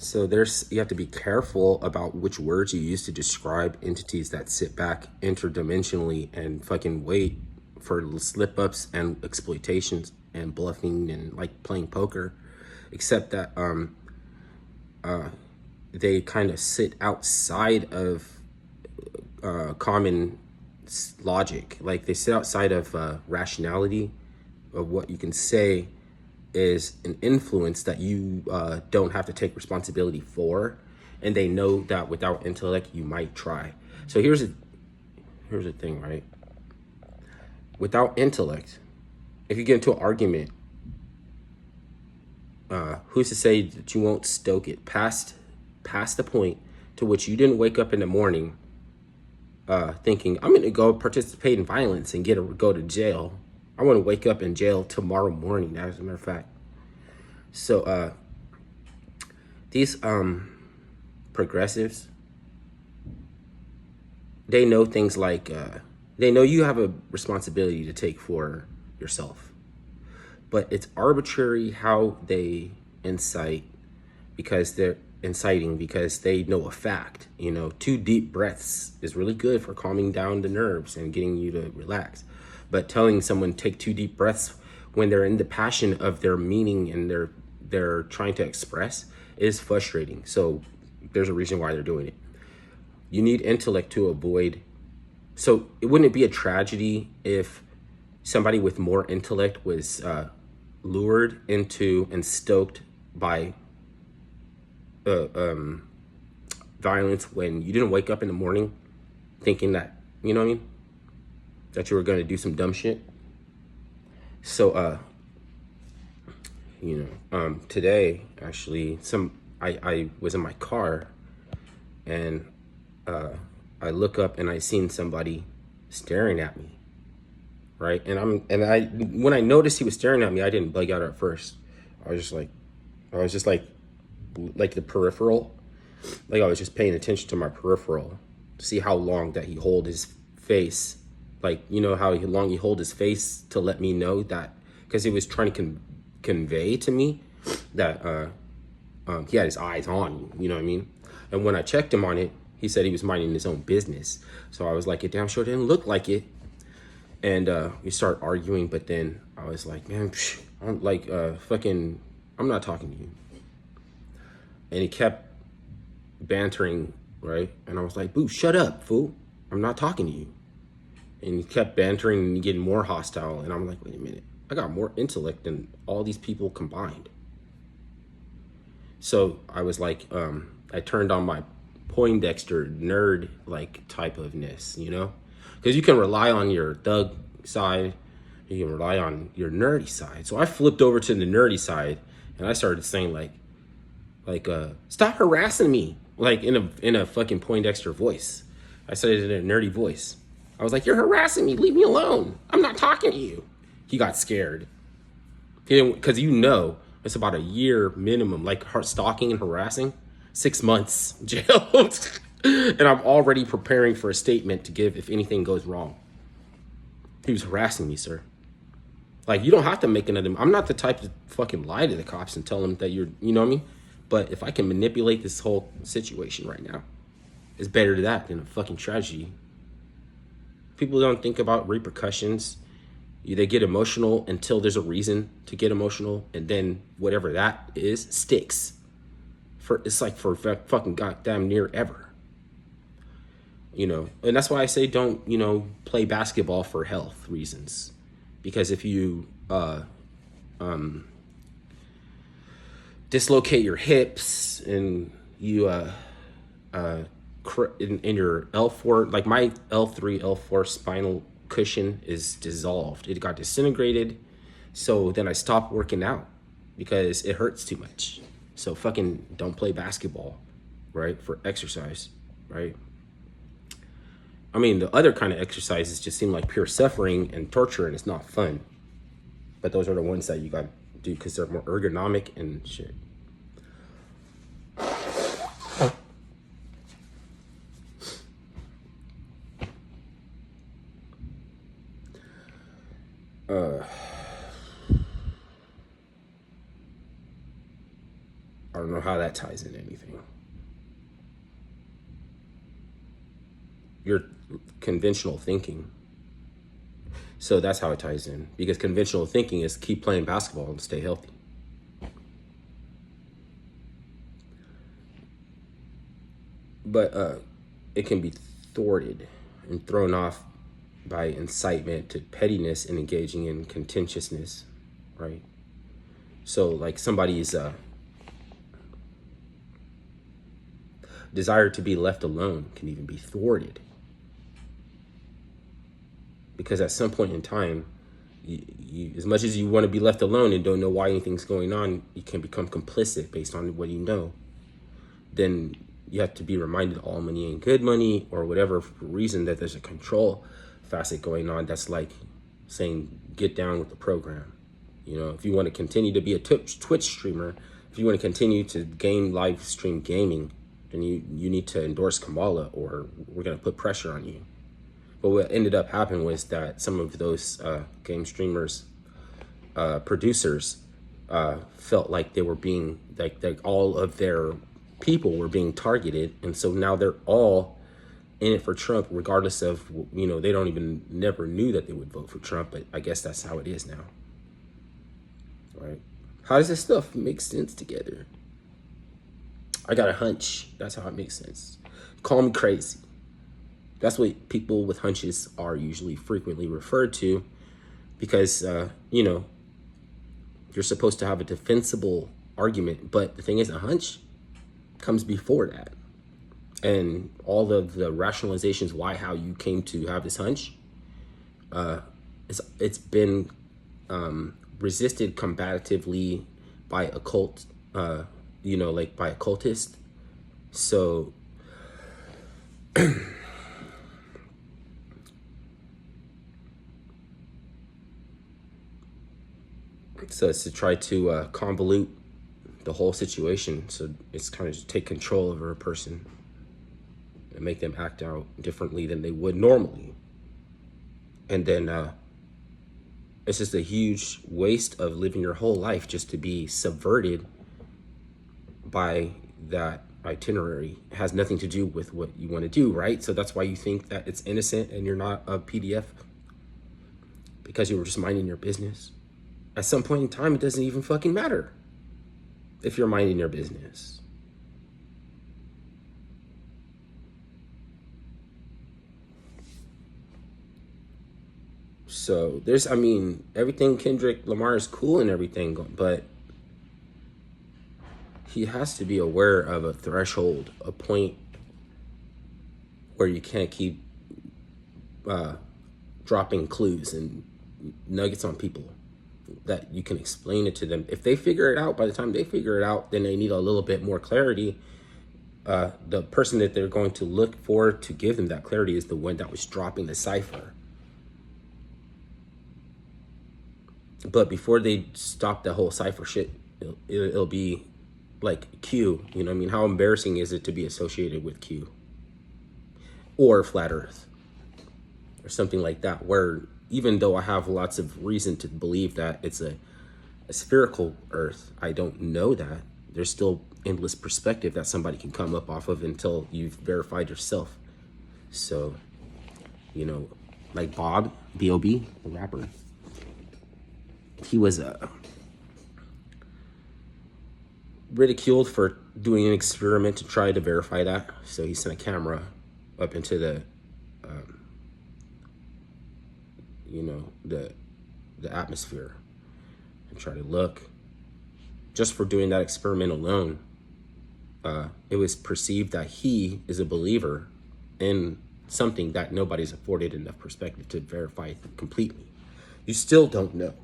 So you have to be careful about which words you use to describe entities that sit back interdimensionally and fucking wait for slip ups and exploitations and bluffing and like playing poker. Except that they kind of sit outside of common logic. Like they sit outside of rationality of what you can say is an influence that you don't have to take responsibility for, and they know that without intellect you might try. So here's the thing, right? Without intellect, if you get into an argument, who's to say that you won't stoke it past the point to which you didn't wake up in the morning thinking, I'm going to go participate in violence and go to jail. I want to wake up in jail tomorrow morning, as a matter of fact. So these progressives, they know things like they know you have a responsibility to take for yourself, but it's arbitrary how they incite, because they're inciting because they know a fact. 2 deep breaths is really good for calming down the nerves and getting you to relax, but telling someone take 2 deep breaths when they're in the passion of their meaning and they're trying to express is frustrating. So there's a reason why they're doing it. You need intellect to avoid. So it wouldn't be a tragedy if somebody with more intellect was lured into and stoked by violence when you didn't wake up in the morning thinking that, you know what I mean, that you were going to do some dumb shit. So today actually I was in my car, and I look up and I seen somebody staring at me, right? And when I noticed he was staring at me, I didn't bug out at first. I was just like the peripheral, like I was just paying attention to my peripheral to see how long that he hold his face, like how long he hold his face to let me know that, because he was trying to convey to me that he had his eyes on you know what I mean? And when I checked him on it, he said he was minding his own business. So I was like, it damn sure didn't look like it. And we start arguing, but then I was like, man, I'm like I'm not talking to you. And he kept bantering, right? And I was like, boo, shut up, fool, I'm not talking to you. And he kept bantering and getting more hostile, and I'm like, wait a minute, I got more intellect than all these people combined. So I was like, I turned on my Poindexter nerd like type ofness, because you can rely on your thug side, you can rely on your nerdy side. So I flipped over to the nerdy side, and I started saying like stop harassing me, like in a fucking Poindexter voice. I said it in a nerdy voice. I was like, you're harassing me, leave me alone, I'm not talking to you. He got scared. He didn't, because it's about a year minimum, like stalking and harassing, 6 months jail. And I'm already preparing for a statement to give if anything goes wrong. He was harassing me, sir. Like, you don't have to make another. I'm not the type to fucking lie to the cops and tell them that you know what I mean? But if I can manipulate this whole situation right now, it's better to that than a fucking tragedy. People don't think about repercussions. They get emotional until there's a reason to get emotional, and then whatever that is sticks. It's like for fucking goddamn near ever. And that's why I say don't, play basketball for health reasons. Because if you dislocate your hips and you in your L4, like my L3, L4 spinal cushion is dissolved. It got disintegrated. So then I stopped working out because it hurts too much. So fucking don't play basketball, right? For exercise, right? I mean, the other kind of exercises just seem like pure suffering and torture, and it's not fun. But those are the ones that you got to do because they're more ergonomic and shit. I don't know how that ties in anything. Your conventional thinking. So that's how it ties in, because conventional thinking is keep playing basketball and stay healthy. But it can be thwarted and thrown off by incitement to pettiness and engaging in contentiousness, right? So like somebody's desire to be left alone can even be thwarted, because at some point in time, you, as much as you want to be left alone and don't know why anything's going on, you can become complicit based on what you know. Then you have to be reminded all money ain't good money, or whatever reason, that there's a control facet going on. That's like saying get down with the program. You know, if you want to continue to be a Twitch streamer, if you want to continue to live stream gaming, then you need to endorse Kamala, or we're going to put pressure on you. But what ended up happening was that some of those game streamers, producers, felt like they were being, like all of their people were being targeted. And so now they're all in it for Trump, regardless of, you know, they don't even never knew that they would vote for Trump. But I guess that's how it is now. Right? How does this stuff make sense together? I got a hunch. That's how it makes sense. Call me crazy. That's what people with hunches are usually frequently referred to, because, you know, you're supposed to have a defensible argument. But the thing is, a hunch comes before that. And all of the rationalizations how you came to have this hunch, it's been resisted combatively by occult, you know, like by occultists. So so it's to try to convolute the whole situation. So it's kind of just take control over a person and make them act out differently than they would normally. And then it's just a huge waste of living your whole life just to be subverted by that itinerary. It has nothing to do with what you want to do, right? So that's why you think that it's innocent and you're not a PDF, because you were just minding your business. At some point in time, it doesn't even fucking matter if you're minding your business. So there's, I mean, everything Kendrick Lamar is cool and everything, but he has to be aware of a threshold, a point where you can't keep dropping clues and nuggets on people, that you can explain it to them. If they figure it out, by the time they figure it out, then they need a little bit more clarity. The person that they're going to look for to give them that clarity is the one that was dropping the cipher. But before they stop the whole cipher shit, it'll be like Q. You know what I mean? How embarrassing is it to be associated with Q? Or Flat Earth. Or something like that, where even though I have lots of reason to believe that it's a spherical Earth, I don't know that. There's still endless perspective that somebody can come up off of until you've verified yourself. So, you know, like Bob, B.O.B., the rapper, he was ridiculed for doing an experiment to try to verify that. So he sent a camera up into the, you know, the atmosphere and try to look. Just for doing that experiment alone, it was perceived that he is a believer in something that nobody's afforded enough perspective to verify completely. You still don't know.